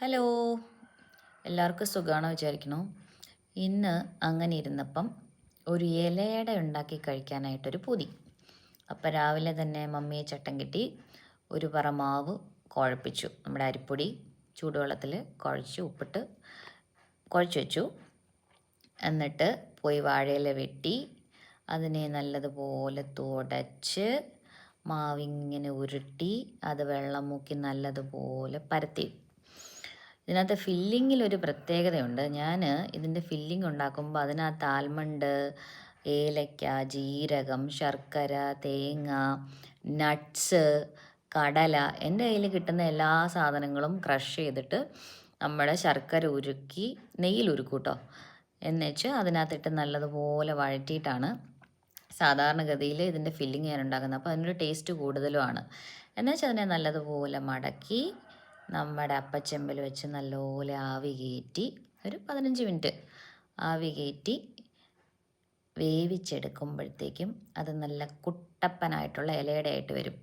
Hello, എല്ലാവർക്കും സുഖമാണോ വിചാരിക്കണു. ഇന്ന് അങ്ങനെ ഇരുന്നപ്പം ഒരു ഇലയട ഉണ്ടാക്കി കഴിക്കാനായിട്ടൊരു പൂതി. അപ്പം രാവിലെ തന്നെ മമ്മിയെ ചട്ടം കെട്ടി ഒരു പറ മാവ് കുഴപ്പിച്ചു. നമ്മുടെ അരിപ്പൊടി ചൂടുവെള്ളത്തിൽ കുഴച്ച് ഉപ്പിട്ട് കുഴച്ച് വെച്ചു. എന്നിട്ട് പോയി വാഴയില വെട്ടി അതിനെ നല്ലതുപോലെ തുടച്ച് മാവിങ്ങനെ ഉരുട്ടി അത് വെള്ളം മുക്കി നല്ലതുപോലെ പരത്തി. ഇതിനകത്ത് ഫില്ലിങ്ങിലൊരു പ്രത്യേകതയുണ്ട്. ഞാൻ ഇതിൻ്റെ ഫില്ലിംഗ് ഉണ്ടാക്കുമ്പോൾ അതിനകത്ത് ആൽമണ്ട്, ഏലക്ക, ജീരകം, ശർക്കര, തേങ്ങ, നട്ട്സ്, കടല, എൻ്റെ കയ്യിൽ കിട്ടുന്ന എല്ലാ സാധനങ്ങളും ക്രഷ് ചെയ്തിട്ട് നമ്മുടെ ശർക്കര ഉരുക്കി നെയ്യിൽ ഉരുക്കും കേട്ടോ. എന്നുവെച്ച് അതിനകത്തിട്ട് നല്ലതുപോലെ വഴറ്റിയിട്ടാണ് സാധാരണഗതിയിൽ ഇതിൻ്റെ ഫില്ലിങ് ഞാൻ ഉണ്ടാക്കുന്നത്. അപ്പോൾ അതിനൊരു ടേസ്റ്റ് കൂടുതലുമാണ്. എന്നുവെച്ചാൽ അതിനെ നല്ലതുപോലെ മടക്കി നമ്മുടെ അപ്പച്ചെമ്പിൽ വെച്ച് നല്ലപോലെ ആവി കയറ്റി ഒരു 15 മിനിറ്റ് ആവി കയറ്റി വേവിച്ചെടുക്കുമ്പോഴത്തേക്കും അത് നല്ല കുട്ടപ്പനായിട്ടുള്ള ഇലയുടെ ആയിട്ട് വരും.